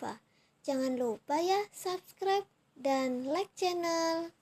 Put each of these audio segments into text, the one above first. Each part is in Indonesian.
Diva. Jangan lupa ya subscribe dan like channel.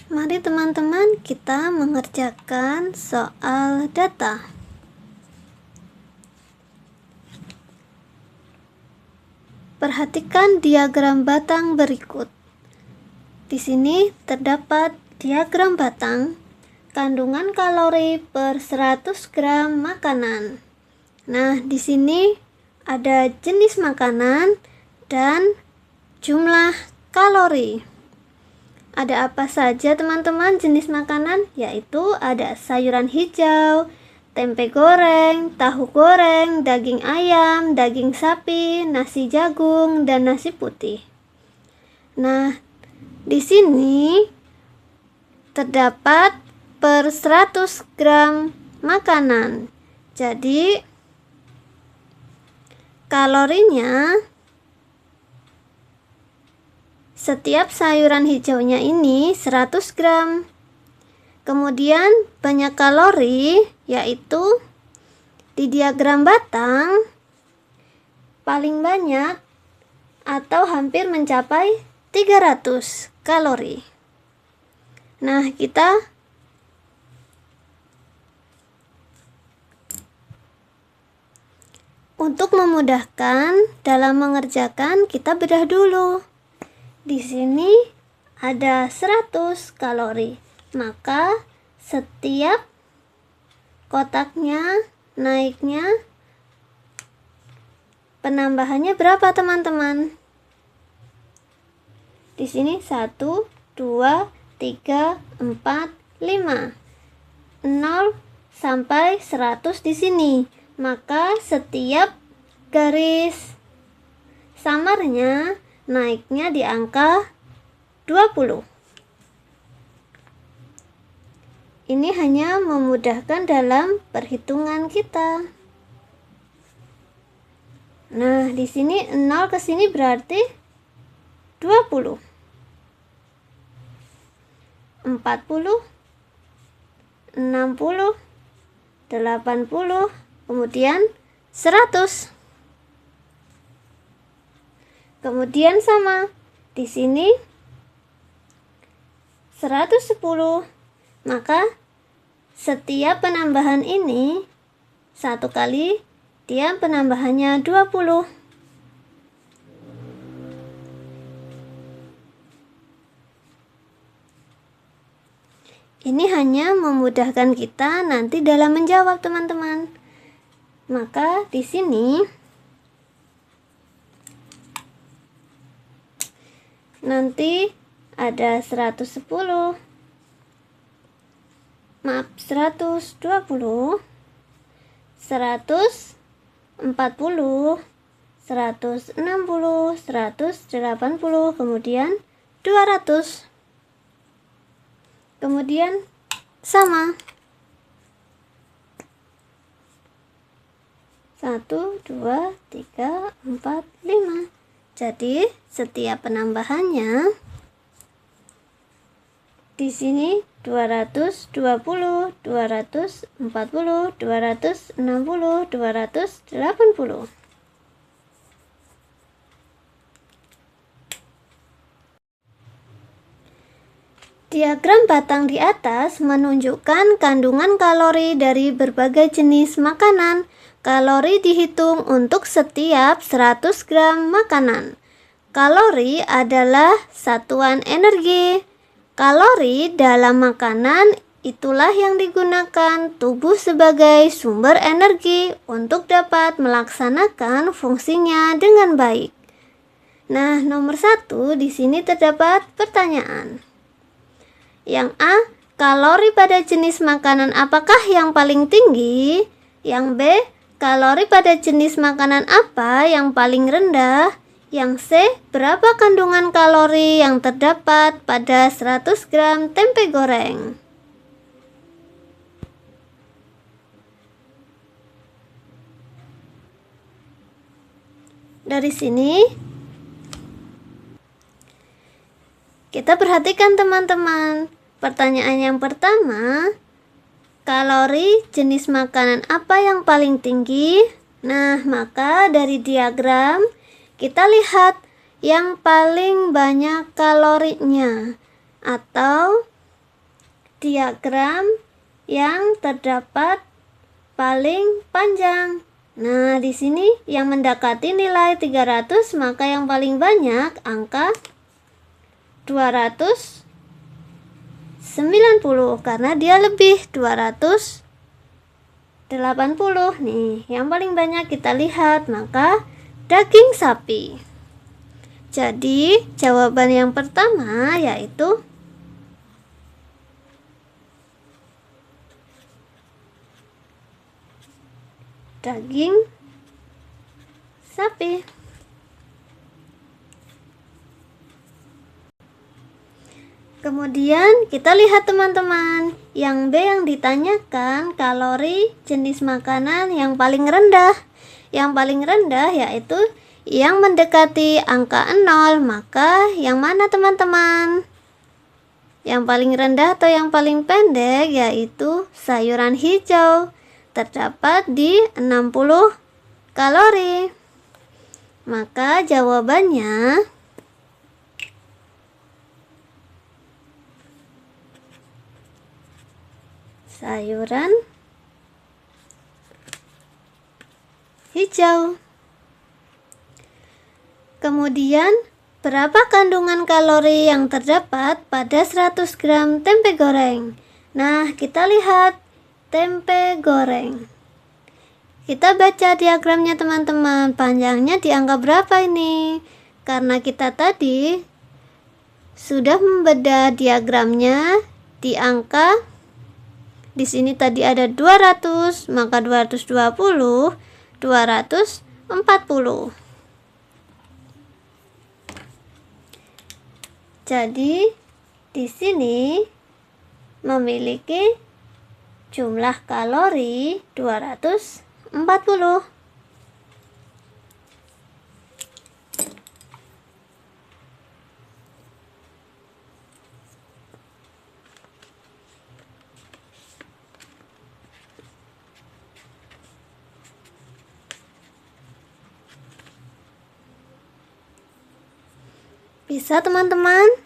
Mari teman-teman kita mengerjakan soal data. Perhatikan diagram batang berikut. Di sini terdapat diagram batang, kandungan kalori per 100 gram makanan. Nah, di sini ada jenis makanan dan jumlah kalori. Ada apa saja teman-teman jenis makanan? Yaitu ada sayuran hijau, tempe goreng, tahu goreng, daging ayam, daging sapi, nasi jagung, dan nasi putih. Nah, di sini terdapat per 100 gram makanan. Jadi, kalorinya setiap sayuran hijaunya ini 100 gram. Kemudian banyak kalori, yaitu di diagram batang paling banyak atau hampir mencapai 300 kalori. Nah, kita untuk memudahkan dalam mengerjakan, kita bedah dulu. Di sini ada 100 kalori, maka setiap kotaknya naiknya penambahannya berapa teman-teman? Di sini 1, 2, 3, 4, 5. 0 sampai 100 di sini. Maka setiap garis samarnya naiknya di angka 20. Ini hanya memudahkan dalam perhitungan kita. Nah, di sini 0 ke sini berarti 20. 40, 60, 80, kemudian 100. Kemudian sama, di sini 110. Maka setiap penambahan ini satu kali dia penambahannya 20. Ini hanya memudahkan kita nanti dalam menjawab teman-teman. Maka di sini nanti ada 110, maaf 120, 140, 160, 180, kemudian 200. Kemudian sama. 1, 2, 3, 4, 5. Jadi setiap penambahannya di sini 220, 240, 260, 280. Diagram batang di atas menunjukkan kandungan kalori dari berbagai jenis makanan. Kalori dihitung untuk setiap 100 gram makanan. Kalori adalah satuan energi. Kalori dalam makanan itulah yang digunakan tubuh sebagai sumber energi untuk dapat melaksanakan fungsinya dengan baik. Nah, nomor 1 di sini terdapat pertanyaan. Yang A, kalori pada jenis makanan apakah yang paling tinggi? Yang B, kalori pada jenis makanan apa yang paling rendah? Yang C, berapa kandungan kalori yang terdapat pada 100 gram tempe goreng? Dari sini kita perhatikan teman-teman. Pertanyaan yang pertama, kalori jenis makanan apa yang paling tinggi? Nah, maka dari diagram kita lihat yang paling banyak kalorinya atau diagram yang terdapat paling panjang. Nah, di sini yang mendekati nilai 300, maka yang paling banyak angka 290 karena dia lebih 280 nih. Yang paling banyak kita lihat maka daging sapi. Jadi jawaban yang pertama yaitu daging sapi. Kemudian kita lihat teman-teman, yang B yang ditanyakan kalori jenis makanan yang paling rendah. Yang paling rendah yaitu yang mendekati angka 0, maka yang mana teman-teman? Yang paling rendah atau yang paling pendek yaitu sayuran hijau, terdapat di 60 kalori. Maka jawabannya sayuran hijau. Kemudian, berapa kandungan kalori yang terdapat pada 100 gram tempe goreng? Nah, kita lihat tempe goreng. Kita baca diagramnya teman-teman. Panjangnya di angka berapa ini? Karena kita tadi sudah membedah diagramnya di angka, di sini tadi ada 200, maka 220, 240. Jadi di sini memiliki jumlah kalori 240. Bisa teman-teman?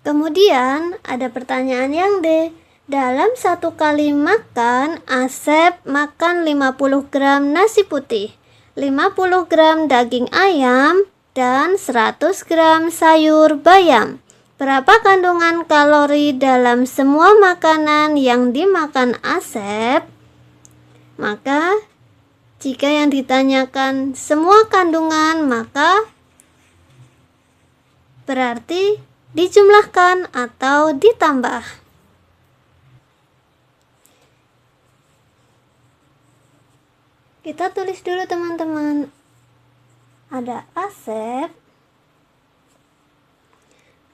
Kemudian ada pertanyaan yang D. Dalam satu kali makan, Asep makan 50 gram nasi putih, 50 gram daging ayam, dan 100 gram sayur bayam. Berapa kandungan kalori dalam semua makanan yang dimakan Asep? Maka jika yang ditanyakan semua kandungan, maka berarti dijumlahkan atau ditambah. Kita tulis dulu teman-teman. Ada Asep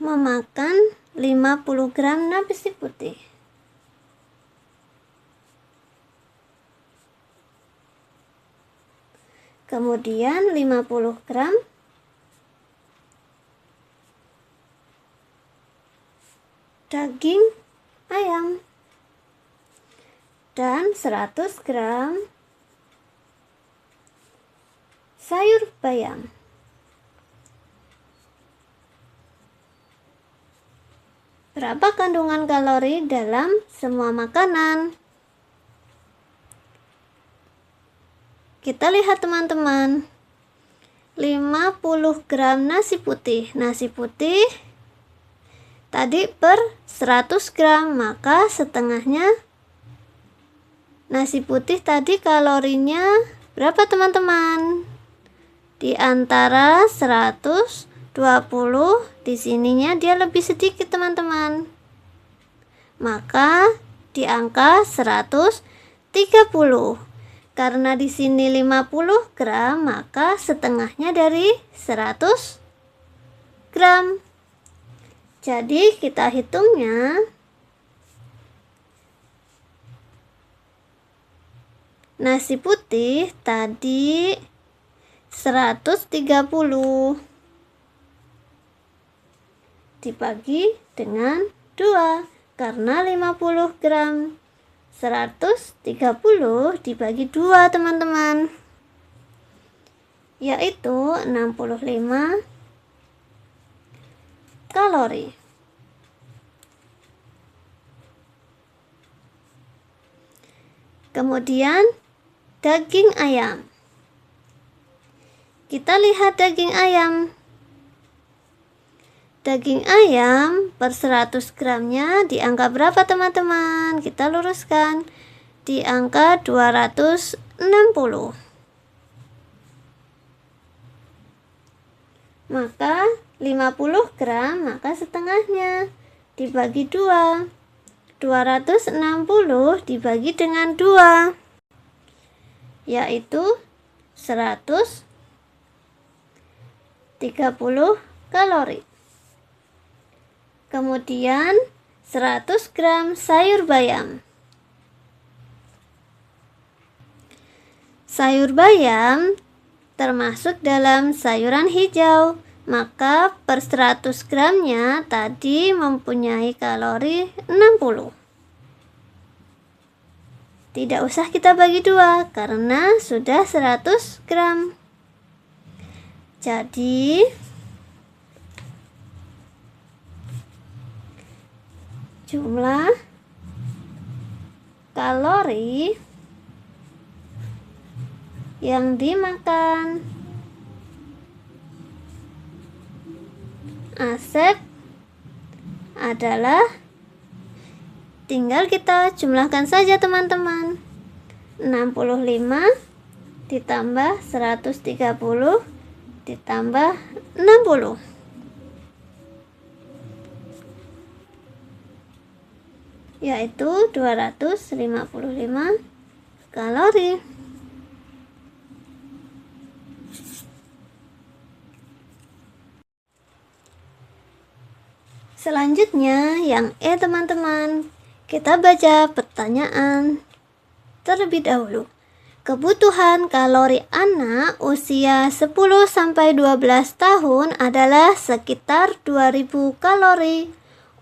memakan 50 gram nasi putih. Kemudian 50 gram daging ayam dan 100 gram sayur bayam. Berapa kandungan kalori dalam semua makanan? Kita lihat teman-teman. 50 gram nasi putih. Nasi putih tadi per 100 gram, maka setengahnya nasi putih tadi kalorinya berapa teman-teman? Di antara 120, di sininya dia lebih sedikit teman-teman. Maka di angka 130. Karena di sini 50 gram, maka setengahnya dari 100 gram. Jadi kita hitungnya. Nasi putih tadi 130 dibagi dengan 2 karena 50 gram. 130 dibagi 2 teman-teman, yaitu 65 kalori. Kemudian daging ayam. Kita lihat daging ayam. Daging ayam per 100 gramnya di angka berapa teman-teman? Kita luruskan di angka 260. Maka 50 gram, maka setengahnya dibagi 2. 260 dibagi dengan 2, yaitu 130 kalori. Kemudian 100 gram sayur bayam. Sayur bayam termasuk dalam sayuran hijau, maka per 100 gramnya tadi mempunyai kalori 60. Tidak usah kita bagi 2 karena sudah 100 gram. Jadi jumlah kalori yang dimakan Asep adalah, tinggal kita jumlahkan saja teman-teman. 65 ditambah 130 ditambah 60. Yaitu 255 kalori. Selanjutnya yang E teman-teman. Kita baca pertanyaan terlebih dahulu. Kebutuhan kalori anak usia 10-12 tahun adalah sekitar 2000 kalori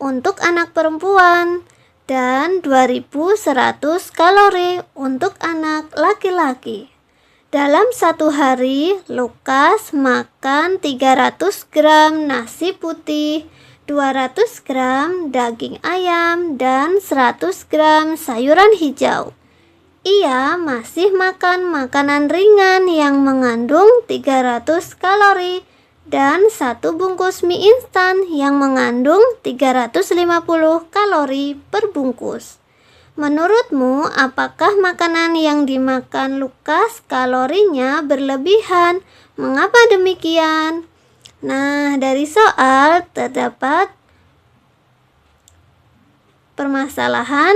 untuk anak perempuan dan 2100 kalori untuk anak laki-laki. Dalam satu hari, Lukas makan 300 gram nasi putih, 200 gram daging ayam, dan 100 gram sayuran hijau. Ia masih makan makanan ringan yang mengandung 300 kalori dan satu bungkus mie instan yang mengandung 350 kalori per bungkus. Menurutmu, apakah makanan yang dimakan Lukas kalorinya berlebihan? Mengapa demikian? Nah, dari soal terdapat permasalahan,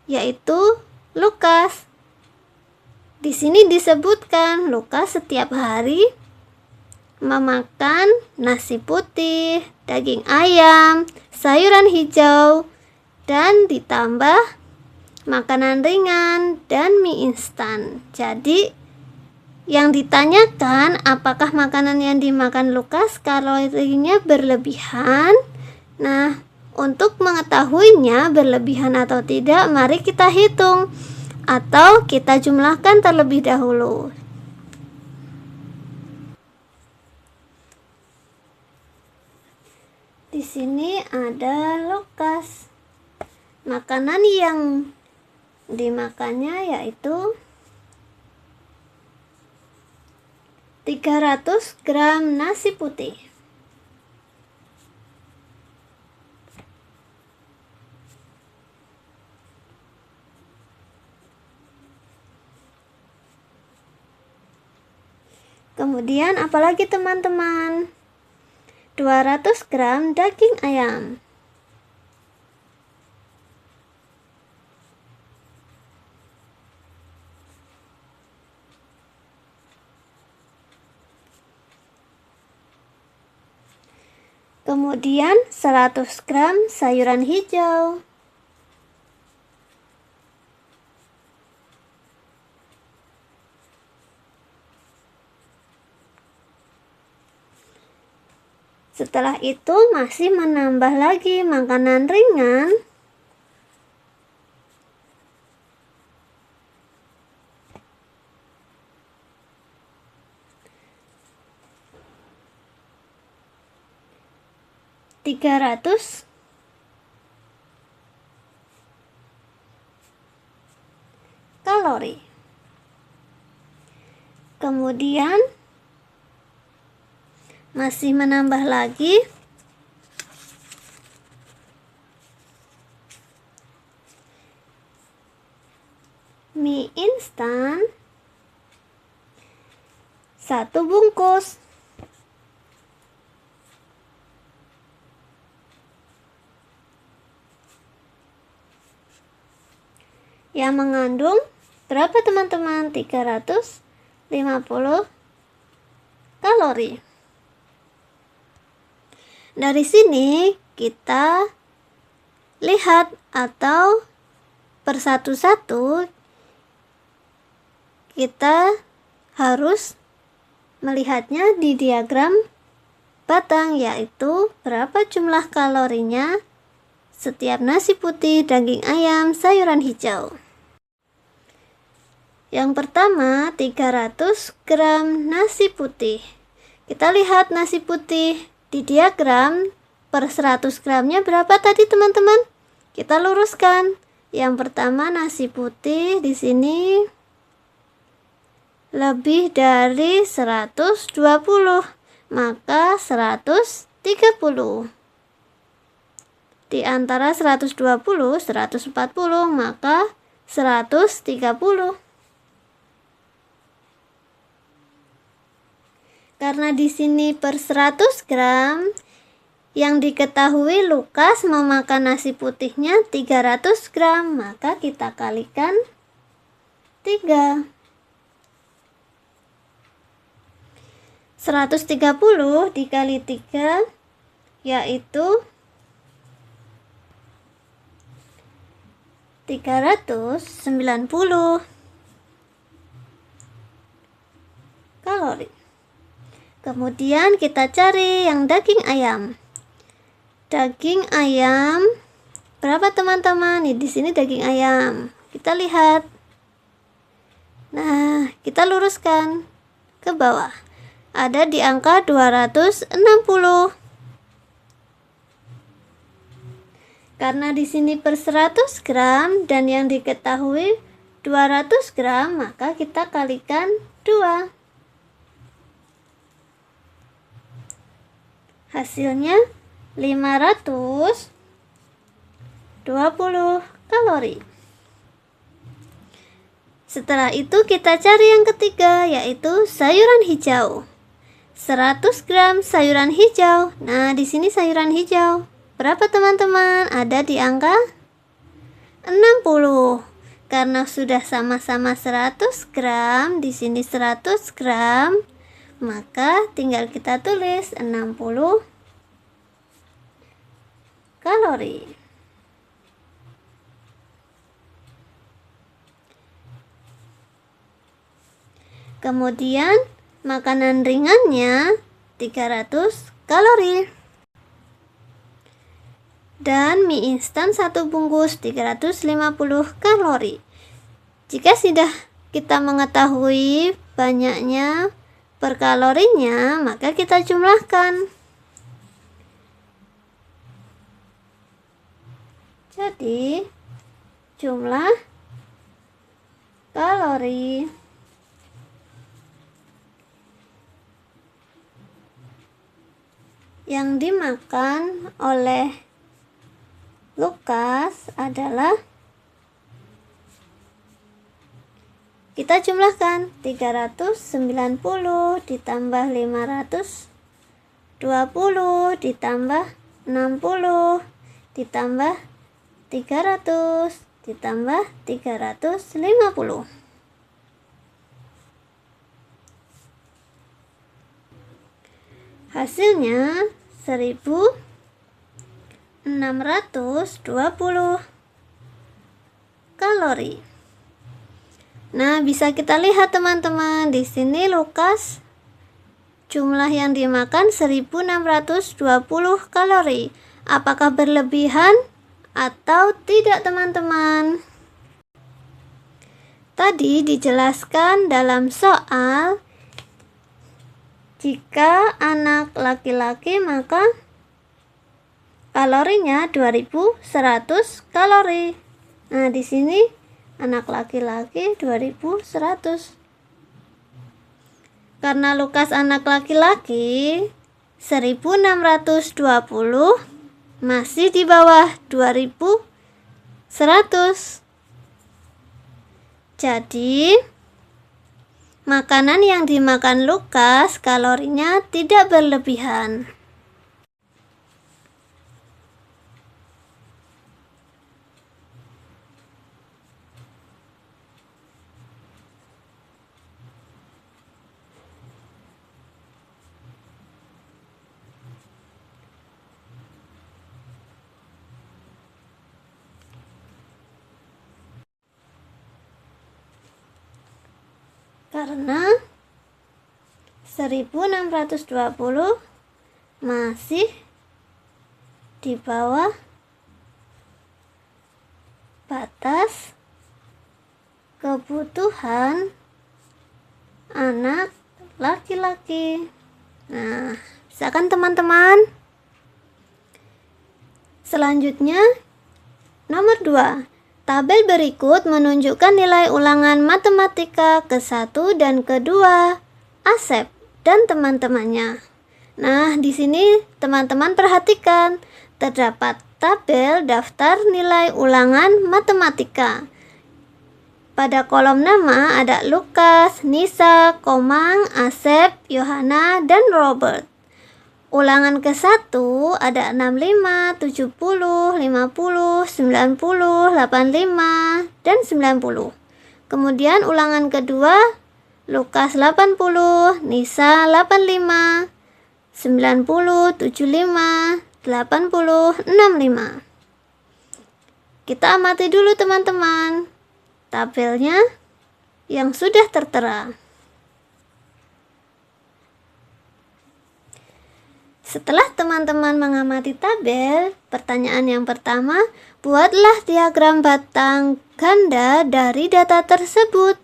yaitu Lukas. Di sini disebutkan Lukas setiap hari memakan nasi putih, daging ayam, sayuran hijau, dan ditambah makanan ringan dan mie instan. Jadi yang ditanyakan, apakah makanan yang dimakan Lukas kalorinya berlebihan? Nah, untuk mengetahuinya berlebihan atau tidak, mari kita hitung atau kita jumlahkan terlebih dahulu. Di sini ada Lukas. Makanan yang dimakannya yaitu 300 gram nasi putih. Kemudian apalagi teman-teman? 200 gram daging ayam. Kemudian 100 gram sayuran hijau. Setelah itu masih menambah lagi makanan ringan. (300) kalori. Kemudian masih menambah lagi mie instan 1 bungkus. Yang mengandung berapa teman-teman? 350 kalori. Dari sini kita lihat atau persatu-satu kita harus melihatnya di diagram batang, yaitu berapa jumlah kalorinya setiap nasi putih, daging ayam, sayuran hijau. Yang pertama 300 gram nasi putih. Kita lihat nasi putih di diagram per 100 gramnya berapa tadi teman-teman? Kita luruskan. Yang pertama nasi putih di sini lebih dari 120, maka 130. Di antara 120, 140, maka 130. Karena di sini per 100 gram, yang diketahui Lukas memakan nasi putihnya 300 gram, maka kita kalikan 3. 130 dikali 3 yaitu 390 kalori. Kemudian kita cari yang daging ayam. Daging ayam berapa teman-teman? Di sini daging ayam. Kita lihat. Nah, kita luruskan ke bawah. Ada di angka 260. Karena di sini per 100 gram dan yang diketahui 200 gram, maka kita kalikan 2. Hasilnya 520 kalori. Setelah itu kita cari yang ketiga, yaitu sayuran hijau. 100 gram sayuran hijau. Nah, di sini sayuran hijau berapa teman-teman? Ada di angka 60. Karena sudah sama-sama 100 gram, di sini 100 gram, maka tinggal kita tulis 60 kalori. Kemudian makanan ringannya 300 kalori. Dan mie instan 1 bungkus 350 kalori. Jika sudah kita mengetahui banyaknya per kalorinya, maka kita jumlahkan. Jadi jumlah kalori yang dimakan oleh Lukas adalah, kita jumlahkan 390 ditambah 520 ditambah 60 ditambah 300 ditambah 350. Hasilnya 1620 kalori. Nah, bisa kita lihat teman-teman, di sini Lukas jumlah yang dimakan 1620 kalori. Apakah berlebihan atau tidak teman-teman? Tadi dijelaskan dalam soal, jika anak laki-laki maka kalorinya 2100 kalori. Nah, di sini anak laki-laki 2100. Karena Lukas anak laki-laki 1620 masih di bawah 2100. Jadi makanan yang dimakan Lukas kalorinya tidak berlebihan. Karena 1620 masih di bawah batas kebutuhan anak laki-laki. Nah, bisa kan teman-teman? Selanjutnya nomor 2. Tabel berikut menunjukkan nilai ulangan matematika ke-1 dan ke-2 Asep dan teman-temannya. Nah, di sini teman-teman perhatikan, terdapat tabel daftar nilai ulangan matematika. Pada kolom nama ada Lukas, Nisa, Komang, Asep, Yohana, dan Robert. Ulangan ke-1 ada 65, 70, 50, 90, 85, dan 90. Kemudian ulangan kedua Lukas 80, Nisa 85, 90, 75, 80, 65. Kita amati dulu teman-teman tabelnya yang sudah tertera. Setelah teman-teman mengamati tabel, pertanyaan yang pertama, buatlah diagram batang ganda dari data tersebut.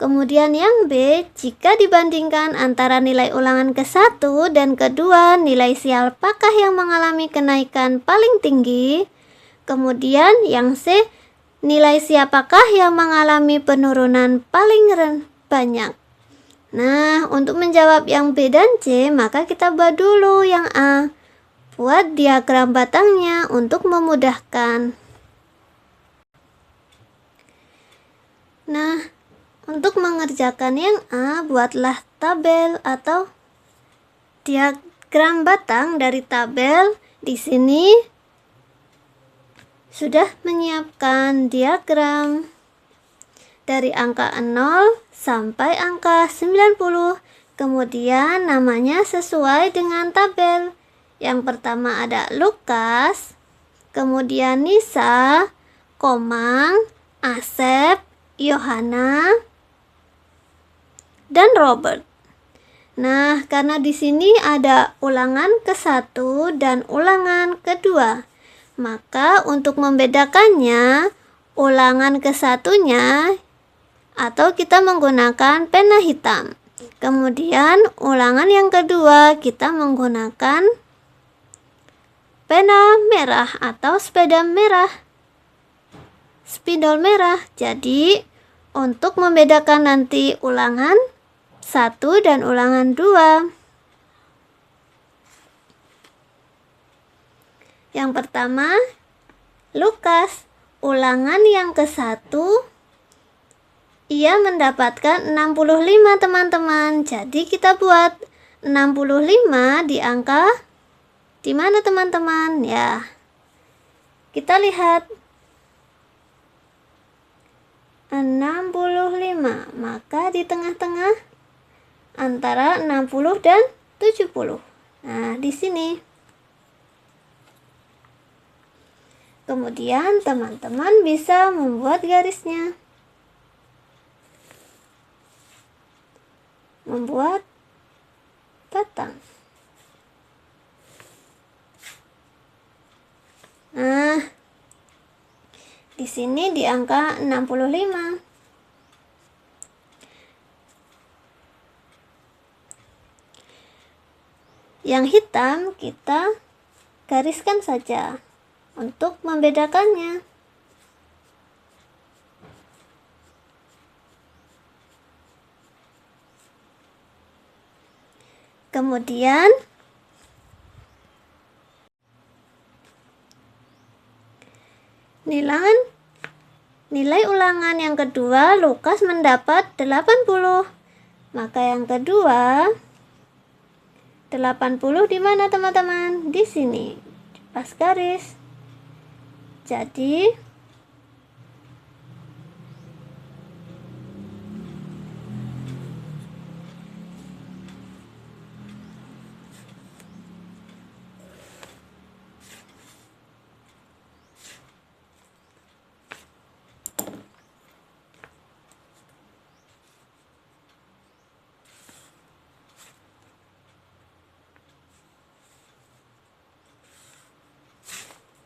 Kemudian yang B, jika dibandingkan antara nilai ulangan ke-1 dan ke-2, nilai siapakah yang mengalami kenaikan paling tinggi? Kemudian yang C, nilai siapakah yang mengalami penurunan paling banyak? Nah, untuk menjawab yang B dan C, maka kita buat dulu yang A. Buat diagram batangnya untuk memudahkan. Nah, untuk mengerjakan yang A, buatlah tabel atau diagram batang dari tabel. Di sini sudah menyiapkan diagram dari angka 0 sampai angka 90. Kemudian namanya sesuai dengan tabel. Yang pertama ada Lukas, kemudian Nisa, Komang, Asep, Yohana, dan Robert. Nah, karena di sini ada ulangan ke-1 dan ulangan ke-2, maka untuk membedakannya, ulangan ke-1-nya atau kita menggunakan pena hitam. Kemudian ulangan yang kedua kita menggunakan pena merah atau sepeda merah. spidol merah. Jadi untuk membedakan nanti ulangan 1 dan ulangan 2. Yang pertama, Lukas, ulangan yang ke-1, ia mendapatkan 65 teman-teman. Jadi kita buat 65 di angka di mana teman-teman? Ya, kita lihat 65, maka di tengah-tengah antara 60 dan 70. Nah, di sini. Kemudian teman-teman bisa membuat garisnya. Membuat batang. Nah, di sini di angka 65. Yang hitam kita gariskan saja untuk membedakannya. Kemudian nilai ulangan yang kedua, Lukas mendapat 80. Maka yang kedua 80 di mana teman-teman? Di sini. Pas garis. Jadi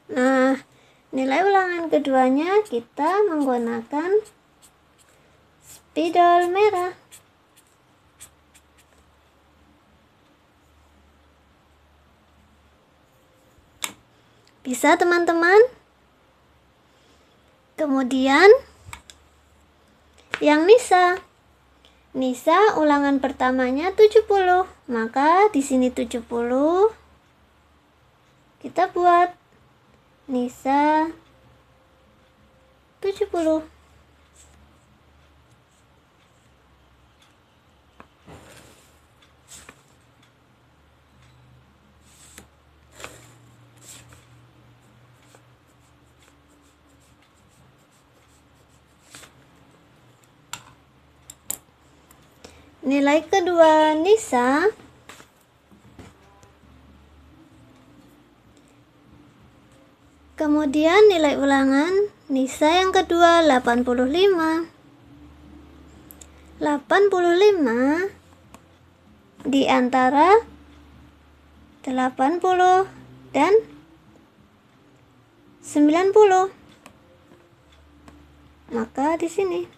nah, nilai ulangan keduanya kita menggunakan spidol merah. Bisa teman-teman? Kemudian yang Nisa ulangan pertamanya 70. Maka di sini 70. Kita buat Nisa 70. Nilai kedua Nisa kemudian nilai ulangan Nisa yang kedua 85. 85 di antara 80 dan 90. Maka di sini.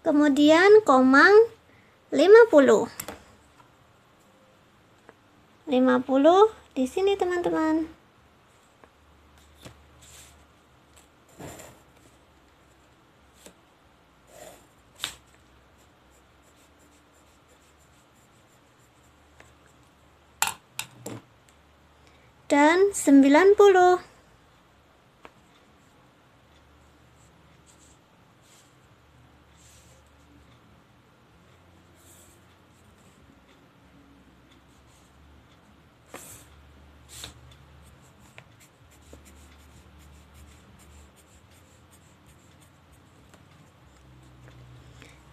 Kemudian komang 50. 50 di sini teman-teman. Dan 90.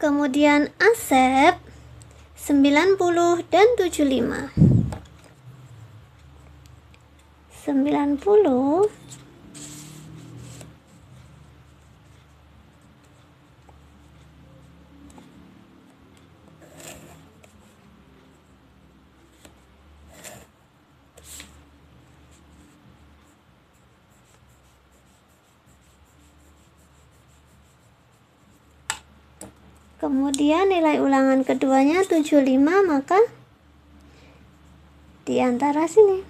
Kemudian Asep 90 dan 75. 90 90 Kemudian nilai ulangan keduanya 75, maka di antara sini.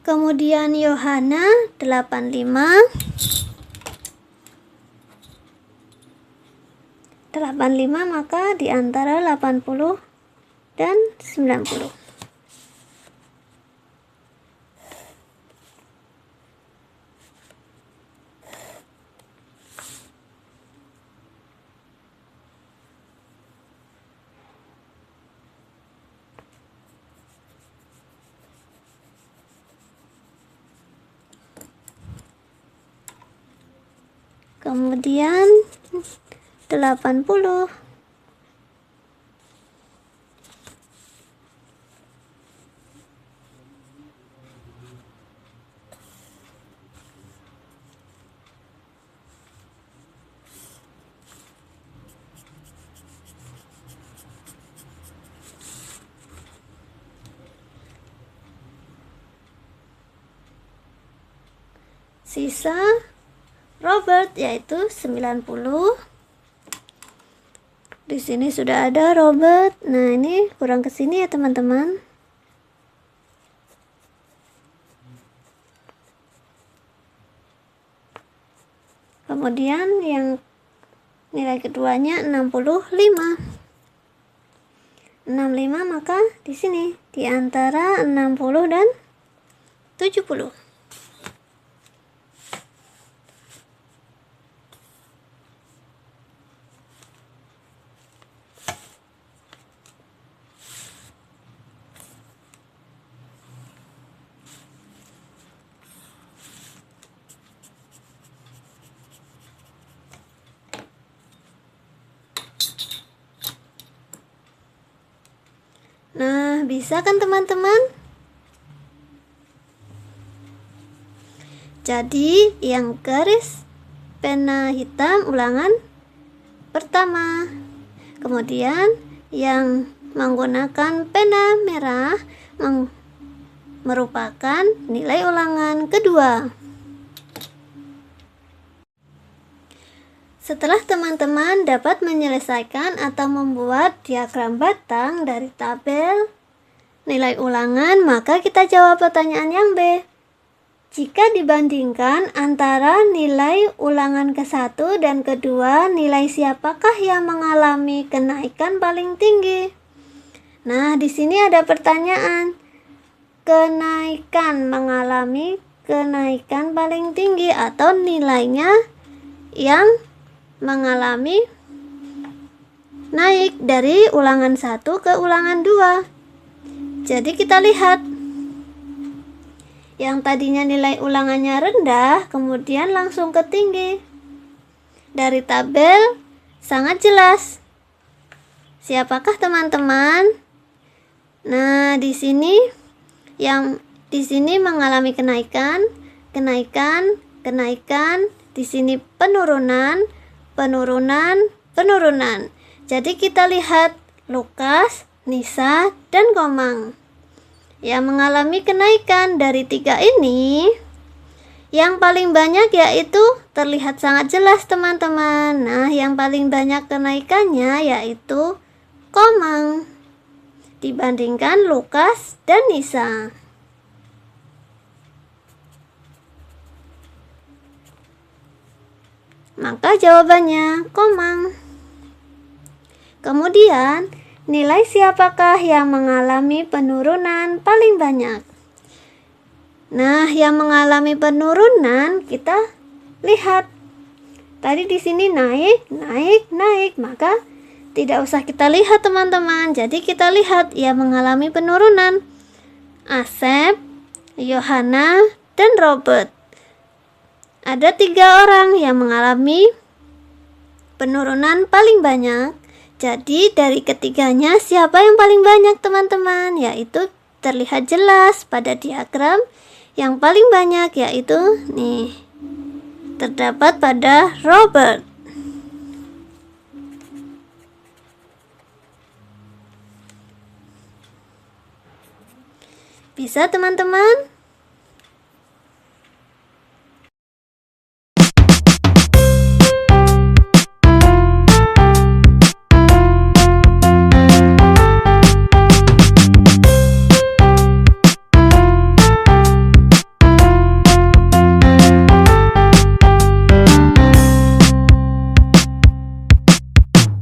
Kemudian Yohana 85 maka di antara 80 dan 90. Kemudian 80. Sisa Robert yaitu 90. Di sini sudah ada Robert. Nah, ini kurang ke sini ya, teman-teman. Kemudian yang nilai keduanya 65. 65 maka di sini di antara 60 dan 70. Nah, bisa kan teman-teman? Jadi, yang garis pena hitam ulangan pertama. Kemudian, yang menggunakan pena merah merupakan nilai ulangan kedua. Setelah teman-teman dapat menyelesaikan atau membuat diagram batang dari tabel nilai ulangan, maka kita jawab pertanyaan yang B. Jika dibandingkan antara nilai ulangan ke-1 dan kedua, nilai siapakah yang mengalami kenaikan paling tinggi? Nah, di sini ada pertanyaan. Mengalami kenaikan paling tinggi atau nilainya yang mengalami naik dari ulangan 1 ke ulangan 2. Jadi kita lihat yang tadinya nilai ulangannya rendah kemudian langsung ke tinggi. Dari tabel sangat jelas. Siapakah teman-teman? Nah, di sini mengalami kenaikan, di sini penurunan. Jadi kita lihat Lukas, Nisa, dan Komang. Yang mengalami kenaikan dari 3 ini, yang paling banyak yaitu terlihat sangat jelas teman-teman. Nah, yang paling banyak kenaikannya yaitu Komang dibandingkan Lukas dan Nisa. Maka jawabannya Komang. Kemudian, nilai siapakah yang mengalami penurunan paling banyak? Nah, yang mengalami penurunan kita lihat. Tadi di sini naik, maka tidak usah kita lihat teman-teman. Jadi kita lihat yang mengalami penurunan. Asep, Yohana, dan Robert. Ada 3 orang yang mengalami penurunan paling banyak. Jadi dari ketiganya siapa yang paling banyak teman-teman? Yaitu terlihat jelas pada diagram Yang paling banyak yaitu nih, terdapat pada Robert. Bisa teman-teman?